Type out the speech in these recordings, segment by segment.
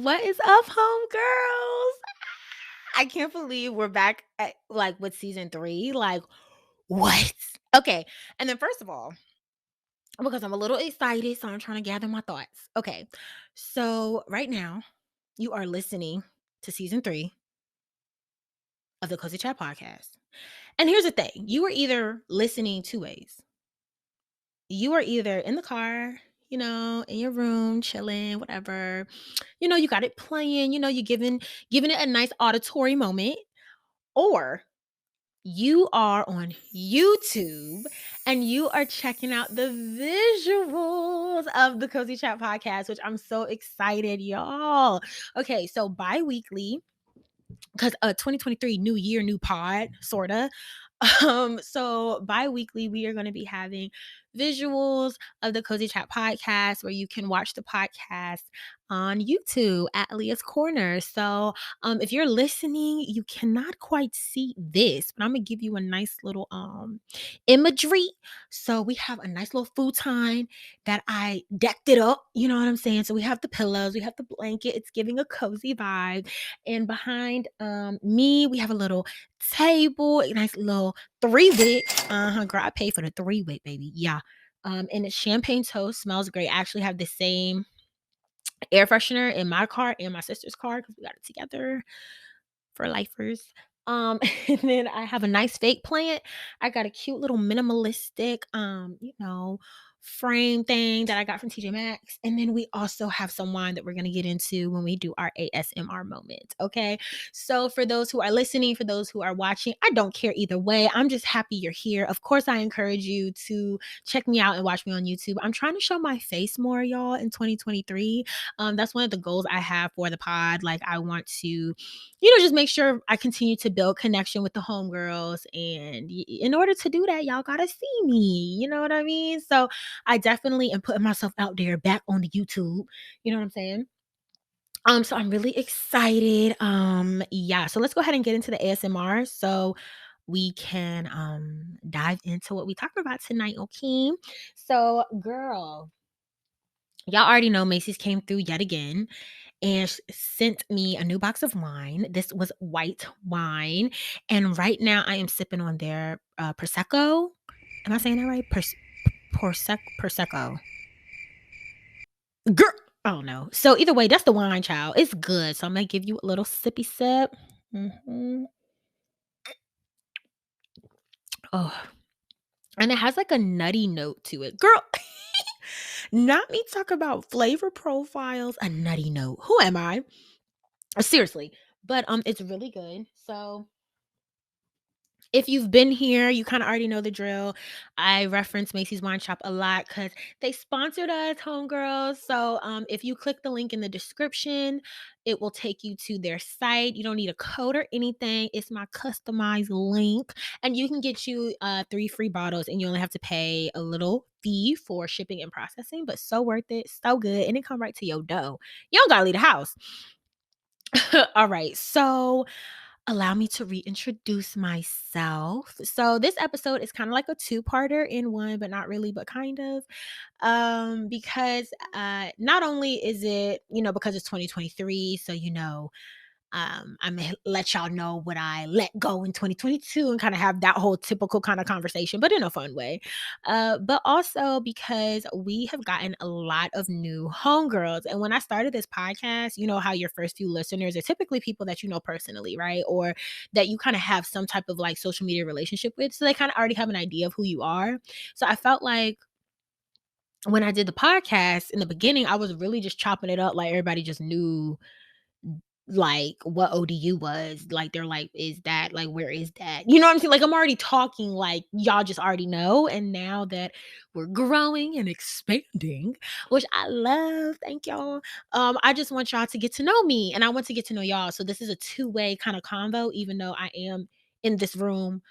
What is up, homegirls? I can't believe we're back at, with season 3. What? Okay. And then first of all, because I'm a little excited, so I'm trying to gather my thoughts. Okay. So right now, you are listening to season 3 of the Cozy Chat podcast. And here's the thing: you are either listening two ways. You are either in the car, in your room, chilling, whatever. You got it playing, you're giving it a nice auditory moment, or you are on YouTube and you are checking out the visuals of the Cozy Chat podcast, which I'm so excited, y'all. Okay, so bi-weekly, because 2023, new year, new pod, sorta. So bi-weekly, we are going to be having visuals of the Cozy Chat podcast, where you can watch the podcast on YouTube at Leah's Corner. So if you're listening, you cannot quite see this, but I'm gonna give you a nice little imagery. So we have a nice little futon that I decked it up, you know what I'm saying? So we have the pillows, we have the blanket, it's giving a cozy vibe. And behind me, we have a little table, a nice little 3-wick. Girl, I paid for the 3-wick, baby. Yeah. And it's champagne toast, smells great. I actually have the same air freshener in my car and my sister's car because we got it together for lifers. And then I have a nice fake plant. I got a cute little minimalistic, frame thing that I got from TJ Maxx. And then we also have some wine that we're gonna get into when we do our ASMR moment. Okay. So for those who are listening, for those who are watching, I don't care either way. I'm just happy you're here. Of course, I encourage you to check me out and watch me on YouTube. I'm trying to show my face more, y'all, in 2023. That's one of the goals I have for the pod. Like, I want to just make sure I continue to build connection with the homegirls. And in order to do that, y'all gotta see me. You know what I mean? So I definitely am putting myself out there back on the YouTube. You know what I'm saying? So I'm really excited. Yeah. So let's go ahead and get into the ASMR so we can dive into what we talking about tonight. Okay. So, girl, y'all already know Macy's came through yet again and sent me a new box of wine. This was white wine. And right now I am sipping on their Prosecco. Am I saying that right? Prosecco. Girl. I don't know. So either way, that's the wine, child. It's good. So I'm going to give you a little sippy sip. Oh, and it has like a nutty note to it. Girl, not me talk about flavor profiles, a nutty note. Who am I? Seriously. But it's really good. So if you've been here, you kind of already know the drill. I reference Macy's Wine Shop a lot because they sponsored us, homegirls. So if you click the link in the description, it will take you to their site. You don't need a code or anything. It's my customized link. And you can get you 3 free bottles, and you only have to pay a little fee for shipping and processing. But so worth it, so good. And it come right to your dough. You don't gotta leave the house. All right. So allow me to reintroduce myself. So this episode is kind of like a two-parter in one, but not really, but kind of. Because not only is it, because it's 2023, so I'm gonna let y'all know what I let go in 2022 and kind of have that whole typical kind of conversation, but in a fun way. But also because we have gotten a lot of new homegirls. And when I started this podcast, you know how your first few listeners are typically people that you know personally, right? Or that you kind of have some type of like social media relationship with. So they kind of already have an idea of who you are. So I felt like when I did the podcast in the beginning, I was really just chopping it up like everybody just knew like what ODU was. Like they're like, is that like where is that? You know what I'm saying? Like I'm already talking like y'all just already know. And now that we're growing and expanding, which I love, thank y'all. I just want y'all to get to know me and I want to get to know y'all. So this is a two-way kind of convo, even though I am in this room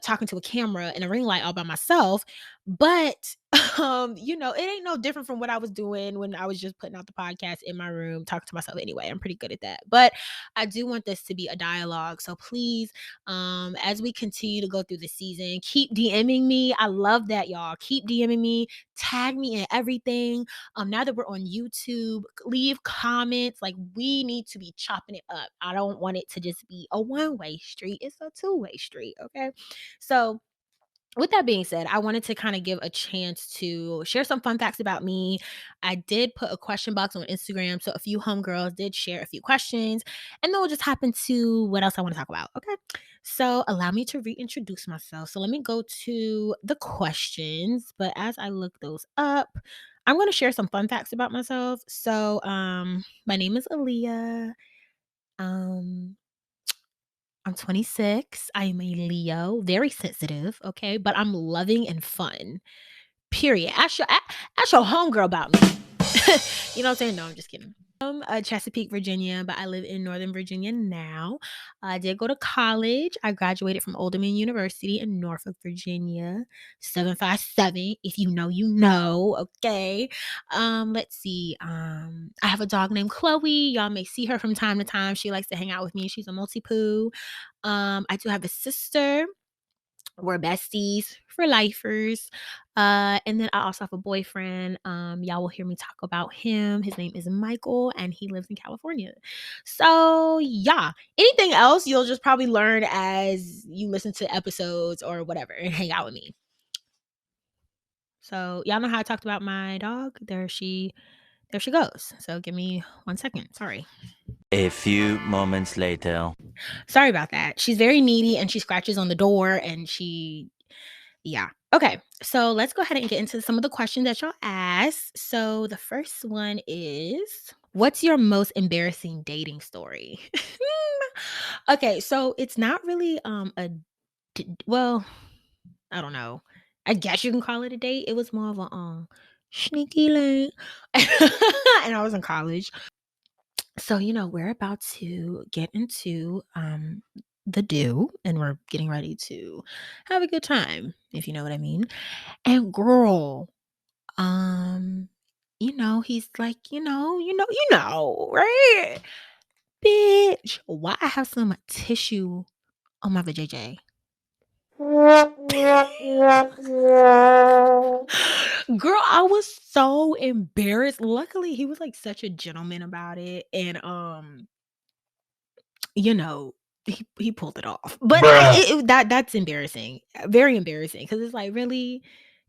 talking to a camera and a ring light all by myself. But It ain't no different from what I was doing when I was just putting out the podcast in my room, talking to myself anyway. I'm pretty good at that. But I do want this to be a dialogue. So please, as we continue to go through the season, keep DMing me. I love that, y'all. Keep DMing me, tag me in everything. Now that we're on YouTube, leave comments. Like, we need to be chopping it up. I don't want it to just be a one-way street. It's a two-way street. Okay. So with that being said, I wanted to kind of give a chance to share some fun facts about me. I did put a question box on Instagram, so a few homegirls did share a few questions, and then we'll just hop into what else I want to talk about. Okay. So allow me to reintroduce myself. So let me go to the questions. But as I look those up, I'm going to share some fun facts about myself. So my name is Aaliyah. Um, I'm 26. I am a Leo, very sensitive, okay? But I'm loving and fun. Period. Ask your homegirl about me. You know what I'm saying? No, I'm just kidding. Chesapeake, Virginia, but I live in Northern Virginia now. I did go to college. I graduated from Old Dominion University in Norfolk, Virginia. 757. If you know, you know. Okay. Let's see. I have a dog named Chloe. Y'all may see her from time to time. She likes to hang out with me. She's a multi-poo. I do have a sister. We're besties for lifers. And then I also have a boyfriend. Y'all will hear me talk about him. His name is Michael, and he lives in California. So yeah. Anything else you'll just probably learn as you listen to episodes or whatever and hang out with me. So y'all know how I talked about my dog? There she goes. So give me 1 second. Sorry. A few moments later. Sorry about that. She's very needy and she scratches on the door and yeah. Okay. So let's go ahead and get into some of the questions that y'all asked. So the first one is, what's your most embarrassing dating story? Okay, so it's not really well, I don't know. I guess you can call it a date. It was more of a sneaky link. And I was in college. So, we're about to get into the do, and we're getting ready to have a good time, if you know what I mean. And girl, he's like, right? Bitch, why I have some tissue on my vajayjay? Girl, I was so embarrassed. Luckily, he was like such a gentleman about it. And he pulled it off. But that's embarrassing. Very embarrassing. Because it's like, really,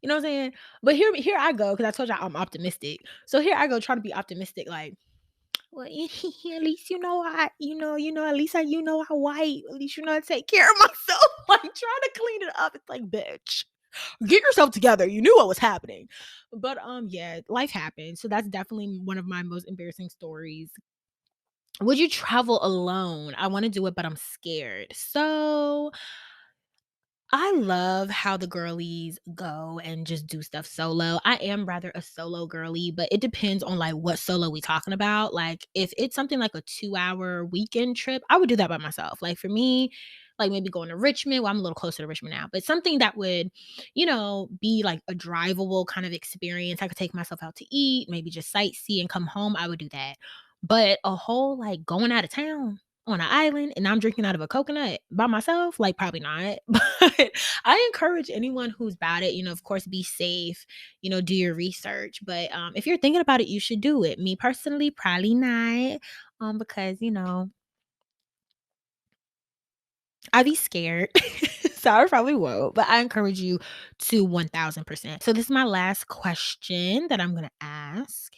you know what I'm saying? But here I go, because I told y'all I'm optimistic. So here I go trying to be optimistic, like, well, at least at least I white. At least I take care of myself. Like, trying to clean it up. It's like, bitch, get yourself together. You knew what was happening. But yeah, life happened. So that's definitely one of my most embarrassing stories. Would you travel alone? I want to do it, but I'm scared. So I love how the girlies go and just do stuff solo. I am rather a solo girly, but it depends on like what solo we talking about. Like, if it's something like a 2-hour weekend trip, I would do that by myself. Like, for me, like maybe going to Richmond. Well, I'm a little closer to Richmond now, but something that would, be like a drivable kind of experience. I could take myself out to eat, maybe just sightsee and come home. I would do that. But a whole like going out of town on an island and I'm drinking out of a coconut by myself, like, probably not. But I encourage anyone who's about it, of course, be safe, do your research. But if you're thinking about it, you should do it. Me personally, probably not. Because I'd be scared. So I probably won't. But I encourage you to 1000%. So this is my last question that I'm gonna ask.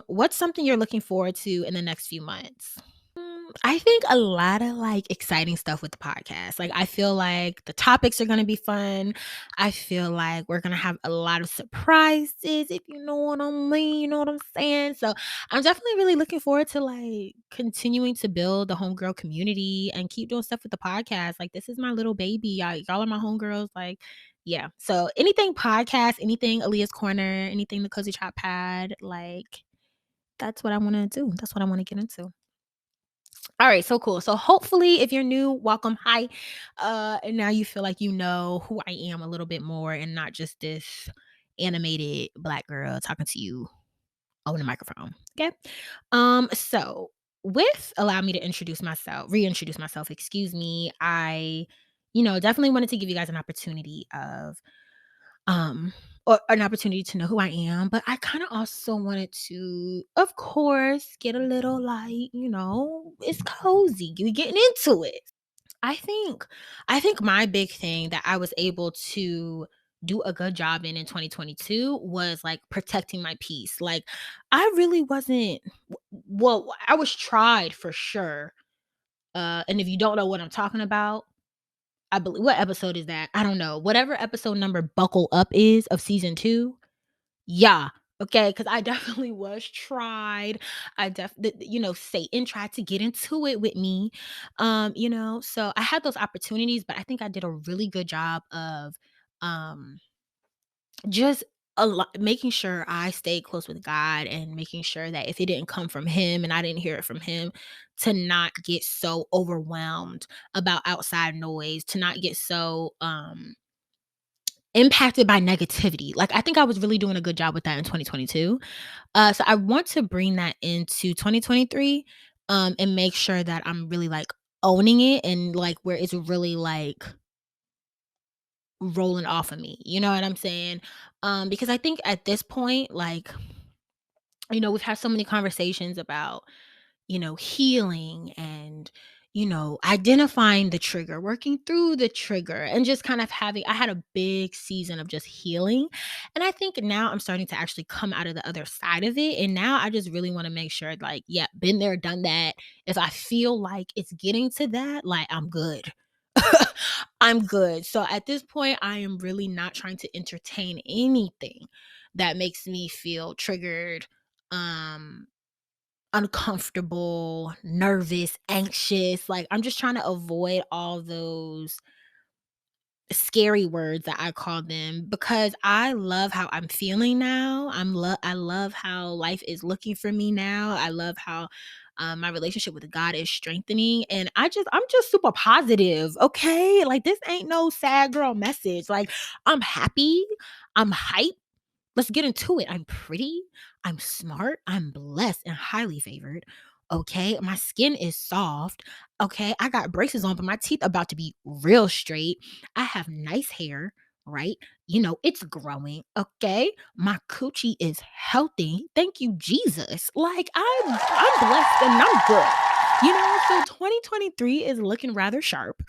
What's something you're looking forward to in the next few months? I think a lot of like exciting stuff with the podcast. Like, I feel like the topics are going to be fun. I feel like we're going to have a lot of surprises, if you know what I mean. You know what I'm saying? So I'm definitely really looking forward to like continuing to build the homegirl community and keep doing stuff with the podcast. Like, this is my little baby. Y'all are my homegirls. Like, yeah. So anything podcast, anything Aaliyah's Corner, anything the Cozy Chop Pad, like, that's what I want to do. That's what I want to get into. All right, so cool. So hopefully if you're new, welcome. Hi. And now you feel like you know who I am a little bit more and not just this animated black girl talking to you on the microphone. Okay. So with allow me to reintroduce myself, excuse me. Definitely wanted to give you guys an opportunity of um or an opportunity to know who I am, but I kind of also wanted to, of course, get a little it's cozy. We getting into it. I think my big thing that I was able to do a good job in 2022 was like protecting my peace. Like I really wasn't well, I was tried for sure. And if you don't know what I'm talking about, I believe what episode is that? I don't know. Whatever episode number Buckle Up is of season 2. Yeah. Okay, because I definitely was tried. Satan tried to get into it with me. So I had those opportunities, but I think I did a really good job of um just making sure I stayed close with God and making sure that if it didn't come from him and I didn't hear it from him, to not get so overwhelmed about outside noise, to not get so impacted by negativity. Like I think I was really doing a good job with that in 2022. So I want to bring that into 2023, and make sure that I'm really like owning it and like where it's really like rolling off of me. You know what I'm saying? Because I think at this point, like, we've had so many conversations about healing and, identifying the trigger, working through the trigger, and just kind of I had a big season of just healing. And I think now I'm starting to actually come out of the other side of it. And now I just really want to make sure, like, yeah, been there, done that. If I feel like it's getting to that, like, I'm good. I'm good. So at this point, I am really not trying to entertain anything that makes me feel triggered, um, uncomfortable, nervous, anxious. Like I'm just trying to avoid all those scary words that I call them because I love how I'm feeling now. I love how life is looking for me now. I love how my relationship with God is strengthening and I'm just super positive. Okay? Like this ain't no sad girl message. Like I'm happy. I'm hyped. Let's get into it. I'm pretty, I'm smart, I'm blessed and highly favored. Okay, my skin is soft. Okay, I got braces on, but my teeth about to be real straight. I have nice hair, right? It's growing. Okay, my coochie is healthy. Thank you, Jesus. Like I'm blessed and I'm good. So 2023 is looking rather sharp.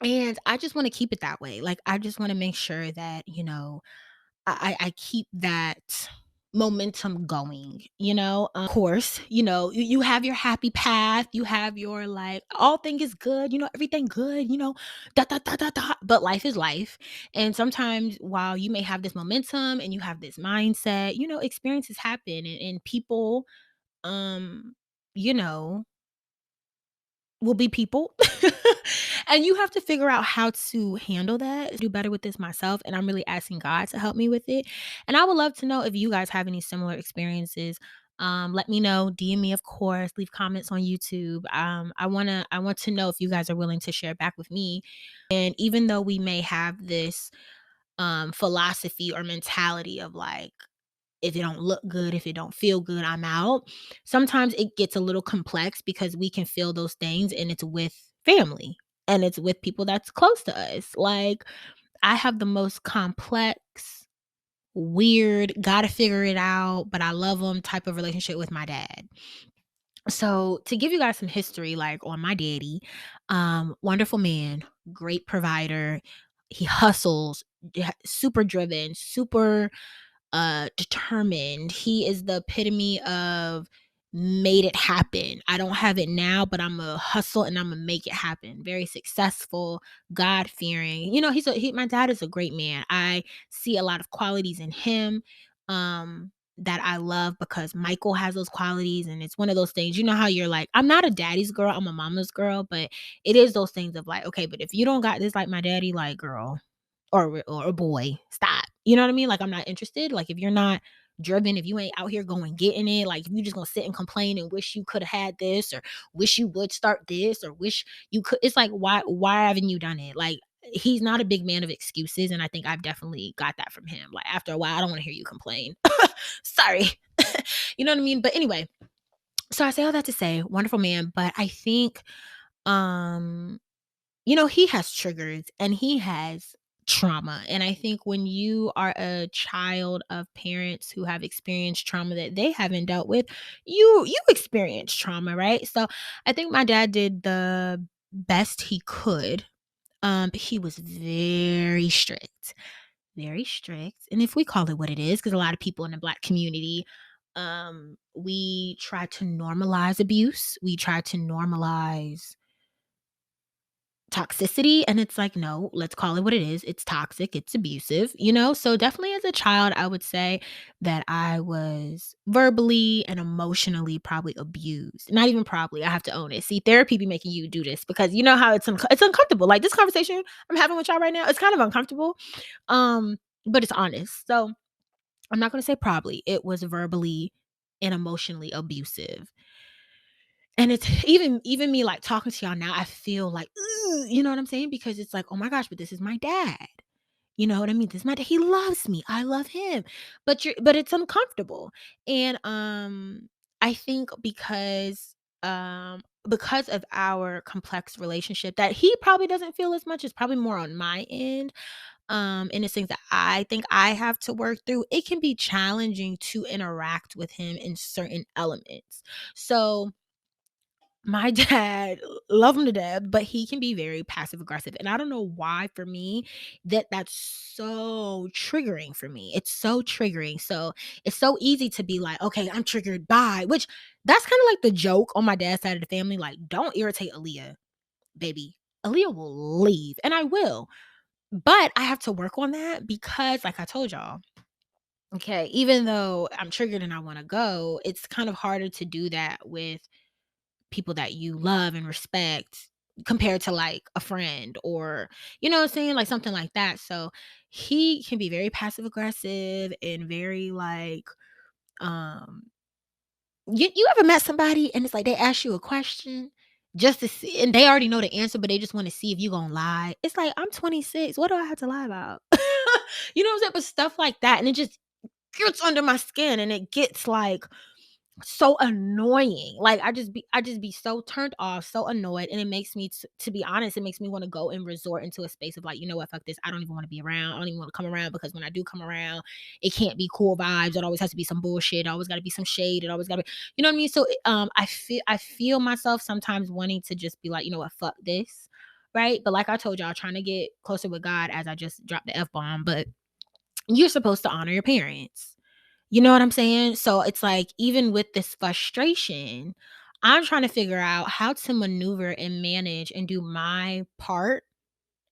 And I just want to keep it that way. Like I just want to make sure that, I keep that momentum going, Of course, you have your happy path, you have your like all thing is good, everything good, but life is life. And sometimes while you may have this momentum and you have this mindset, experiences happen and people um you know will be people. And you have to figure out how to handle that. Do better with this myself. And I'm really asking God to help me with it. And I would love to know if you guys have any similar experiences. Let me know. DM me, of course. Leave comments on YouTube. I want to know if you guys are willing to share back with me. And even though we may have this philosophy or mentality of like, if it don't look good, if it don't feel good, I'm out. Sometimes it gets a little complex because we can feel those things and it's with family and it's with people that's close to us. Like I have the most complex, weird, gotta figure it out, but I love them type of relationship with my dad. So to give you guys some history, like on my daddy, wonderful man, great provider. He hustles, super driven, super determined. He is the epitome of made it happen. I don't have it now, but I'm a hustle and I'm gonna make it happen. Very successful, God fearing. My dad is a great man. I see a lot of qualities in him that I love because Michael has those qualities and it's one of those things. You know how you're like, I'm not a daddy's girl, I'm a mama's girl, but it is those things of like, okay, but if you don't got this like my daddy, like girl, or a boy, stop. You know what I mean? Like I'm not interested. Like if you're not driven, if you ain't out here going getting it, like if you just gonna sit and complain and wish you could have had this, or wish you would start this, or wish you could, it's like, why haven't you done it? Like, he's not a big man of excuses, and I think I've definitely got that from him. Like, after a while, I don't want to hear you complain. Sorry. You know what I mean? But anyway, so I say all that to say, wonderful man, but I think, um, he has triggers and he has trauma. And I think when you are a child of parents who have experienced trauma that they haven't dealt with, you experience trauma, right? So I think my dad did the best he could. He was very strict. And if we call it what it is, because a lot of people in the Black community, we try to normalize abuse. We try to normalize toxicity, and it's like, no, let's call it what it is. It's toxic, it's abusive. So definitely as a child, I would say that I was verbally and emotionally probably abused. Not even probably, I have to own it. See, therapy be making you do this because you know how it's uncomfortable. Like this conversation I'm having with y'all right now, it's kind of uncomfortable. um but it's honest. So I'm not going to say probably, it was verbally and emotionally abusive. And it's even me, like, talking to y'all now, I feel like, "Ugh," you know what I'm saying? Because it's like, "Oh my gosh, but this is my dad." You know what I mean? This is my dad. He loves me. I love him. But it's uncomfortable. And, I think because of our complex relationship that he probably doesn't feel as much, is probably more on my end, and it's things that I think I have to work through, it can be challenging to interact with him in certain elements. So my dad, love him to death, but he can be very passive aggressive, and I don't know why for me that's so triggering for me. It's so triggering. So, it's so easy to be like, "Okay, I'm triggered by," which that's kinda like the joke on my dad's side of the family, like, "Don't irritate Aaliyah, baby. Aaliyah will leave," and I will, but I have to work on that because, like I told y'all, okay, even though I'm triggered and I wanna go, it's kind of harder to do that with people that you love and respect compared to like a friend, or you know what I'm saying, like something like that. So he can be very passive aggressive and very like, um you ever met somebody and it's like they ask you a question just to see, and they already know the answer, but they just want to see if you gonna lie. It's like, I'm 26, what do I have to lie about? You know what I'm saying? But stuff like that, and it just gets under my skin, and it gets like so annoying. Like, I just be so turned off, so annoyed, and it makes me, to be honest, it makes me wanna go and resort into a space of like, "You know what? Fuck this. I don't even wanna be around. I don't even wanna come around because when I do come around, it can't be cool vibes. It always has to be some bullshit. It always gotta be some shade. It always gotta be," you know what I mean? So, I feel myself sometimes wanting to just be like, "You know what? Fuck this." Right? But like I told y'all, trying to get closer with God as I just dropped the F-bomb, but you're supposed to honor your parents. You know what I'm saying? So it's like, even with this frustration, I'm trying to figure out how to maneuver and manage and do my part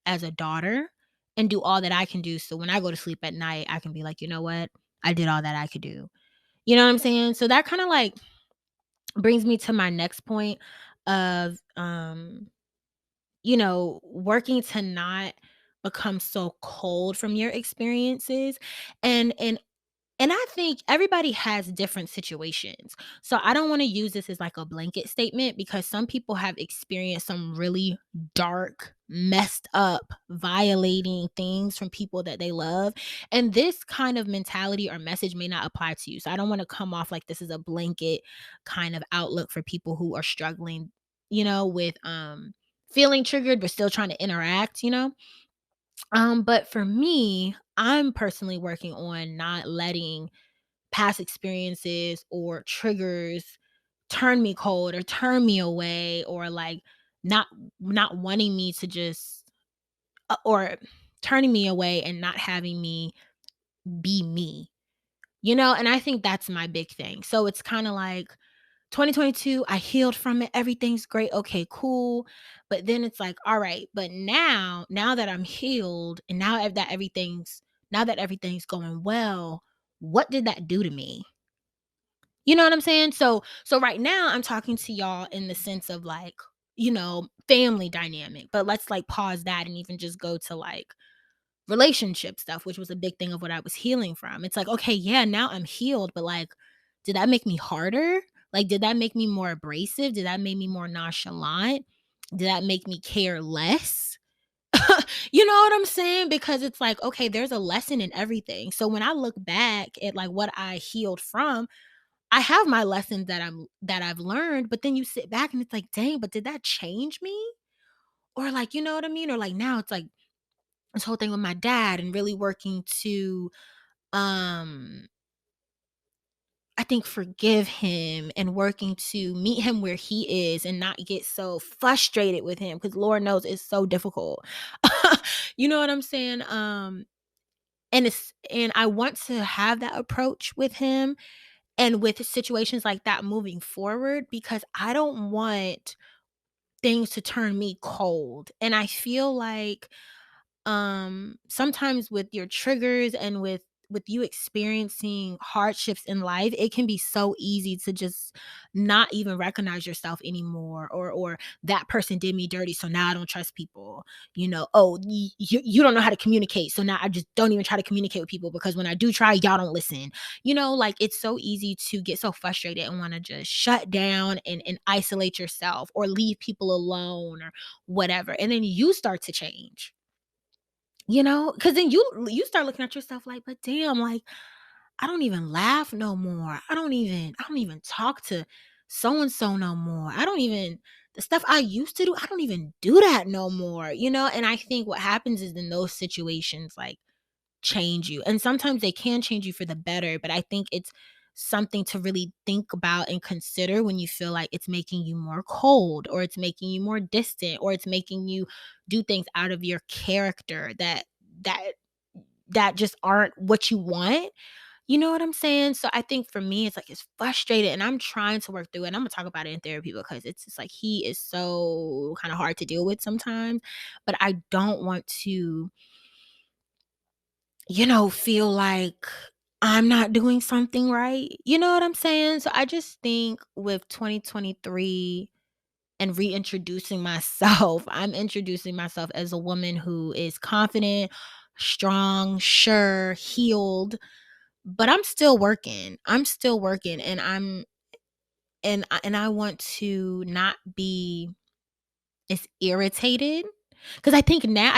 as a daughter and do all that I can do. So when I go to sleep at night, I can be like, you know what? I did all that I could do. You know what I'm saying? So that kind of like brings me to my next point of, working to not become so cold from your experiences. And I think everybody has different situations. So I don't want to use this as like a blanket statement, because some people have experienced some really dark, messed up, violating things from people that they love. And this kind of mentality or message may not apply to you. So I don't want to come off like this is a blanket kind of outlook for people who are struggling, with feeling triggered but still trying to interact. But for me, I'm personally working on not letting past experiences or triggers turn me cold or turn me away, or like not not wanting me to just, or turning me away and not having me be me. And I think that's my big thing. So it's kind of like 2022, I healed from it. Everything's great. Okay, cool. But then it's like, all right, but now that I'm healed, and now that everything's going well, what did that do to me? You know what I'm saying? So right now I'm talking to y'all in the sense of like, family dynamic. But let's like pause that and even just go to like relationship stuff, which was a big thing of what I was healing from. It's like, okay, yeah, now I'm healed, but like, did that make me harder? Like, did that make me more abrasive? Did that make me more nonchalant? Did that make me care less? You know what I'm saying? Because it's like, okay, there's a lesson in everything. So when I look back at like what I healed from, I have my lessons that I've learned, but then you sit back and it's like, dang, but did that change me? Or like, you know what I mean? Or like now it's like this whole thing with my dad and really working to um I think forgive him and working to meet him where he is and not get so frustrated with him because Lord knows it's so difficult. You know what I'm saying? And I want to have that approach with him and with situations like that moving forward because I don't want things to turn me cold. And I feel like sometimes with your triggers and with you experiencing hardships in life, it can be so easy to just not even recognize yourself anymore, or that person did me dirty, so now I don't trust people. You know, oh, you don't know how to communicate, so now I just don't even try to communicate with people because when I do try, y'all don't listen. You know, like it's so easy to get so frustrated and want to just shut down and isolate yourself or leave people alone or whatever, and then you start to change, you know, because then you start looking at yourself like, "But damn, like, I don't even laugh no more. I don't even talk to so and so no more. I don't even the stuff I used to do, I don't even do that no more," you know? And I think what happens is in those situations, like, change you. And sometimes they can change you for the better, but I think it's something to really think about and consider when you feel like it's making you more cold or it's making you more distant or it's making you do things out of your character that that just aren't what you want. You know what I'm saying? So I think for me, it's like it's frustrated and I'm trying to work through it. And I'm gonna talk about it in therapy because it's just like he is so kind of hard to deal with sometimes. But I don't want to, you know, feel like I'm not doing something right. You know what I'm saying? So I just think with 2023 and reintroducing myself, I'm introducing myself as a woman who is confident, strong, sure, healed, but I'm still working. I'm still working and I want to not be as irritated. Cause I think now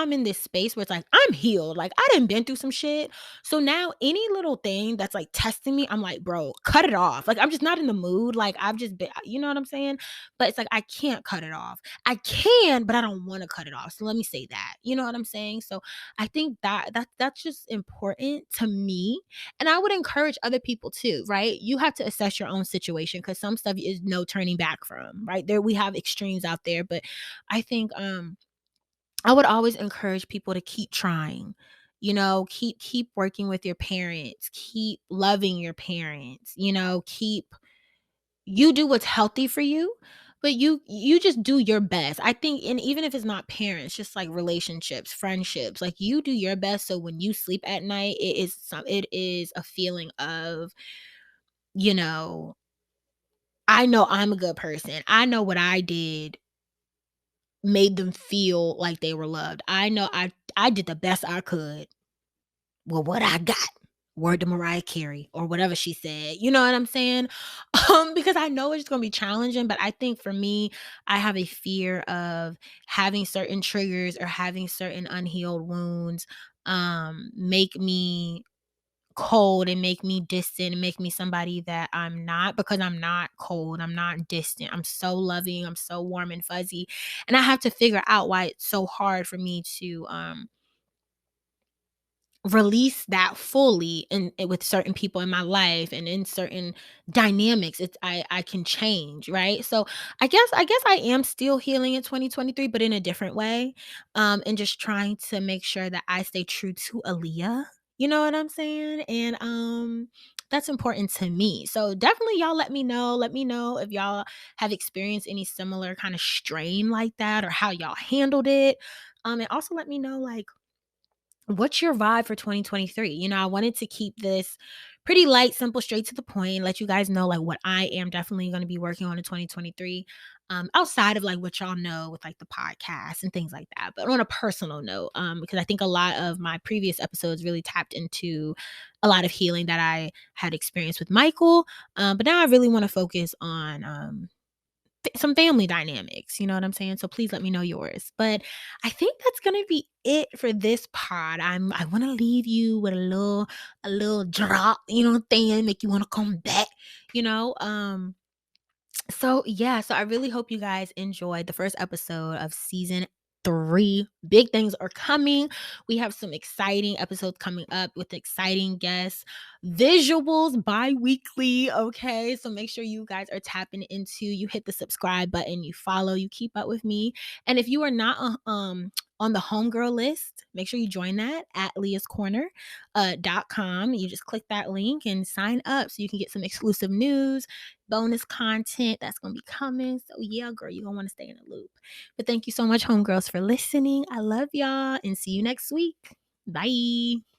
I'm in this space where it's like, I'm healed. Like, I done been through some shit. So now any little thing that's, like, testing me, I'm like, "Bro, cut it off." Like, I'm just not in the mood. Like, I've just been you know what I'm saying? But it's like, I can't cut it off. I can, but I don't wanna cut it off. So let me say that. You know what I'm saying? So I think that's just important to me, and I would encourage other people too, right? You have to assess your own situation because some stuff is no turning back from, right? There we have extremes out there, but I think I would always encourage people to keep trying. You know, keep working with your parents, keep loving your parents, you know, keep you do what's healthy for you, but you just do your best. I think and even if it's not parents, just like relationships, friendships, like you do your best so when you sleep at night, it is a feeling of, you know, I know I'm a good person. I know what I did made them feel like they were loved. I know I did the best I could with what I got. Word to Mariah Carey or whatever she said. You know what I'm saying? Because I know it's gonna be challenging, but I think for me, I have a fear of having certain triggers or having certain unhealed wounds make me cold and make me distant and make me somebody that I'm not because I'm not cold, I'm not distant. I'm so loving, I'm so warm and fuzzy. And I have to figure out why it's so hard for me to release that fully with certain people in my life and in certain dynamics. I can change, right? So I guess I am still healing in 2023 but in a different way, and just trying to make sure that I stay true to Aaliyah. You know what I'm saying? And that's important to me. So definitely y'all let me know if y'all have experienced any similar kind of strain like that or how y'all handled it. And also let me know like what's your vibe for 2023? You know, I wanted to keep this pretty light, simple, straight to the point, let you guys know like what I am definitely going to be working on in 2023. Outside of like what y'all know with like the podcast and things like that, but on a personal note, because I think a lot of my previous episodes really tapped into a lot of healing that I had experienced with Michael. But now I really want to focus on some family dynamics, you know what I'm saying? So please let me know yours. But I think that's gonna be it for this pod. I want to leave you with a little drop, you know what I'm saying? Make you want to come back, you know. So yeah, so I really hope you guys enjoyed the first episode of season 3. Big things are coming. We have some exciting episodes coming up with exciting guests, visuals bi-weekly. Okay. So make sure you guys are tapping into, you hit the subscribe button, you follow, you keep up with me. And if you are not on the homegirl list, make sure you join that at Leah's Corner .com. You just click that link and sign up so you can get some exclusive news, bonus content that's gonna be coming. So yeah, girl, you're gonna want to stay in the loop. But thank you so much, homegirls, for listening. I love y'all and see you next week. Bye.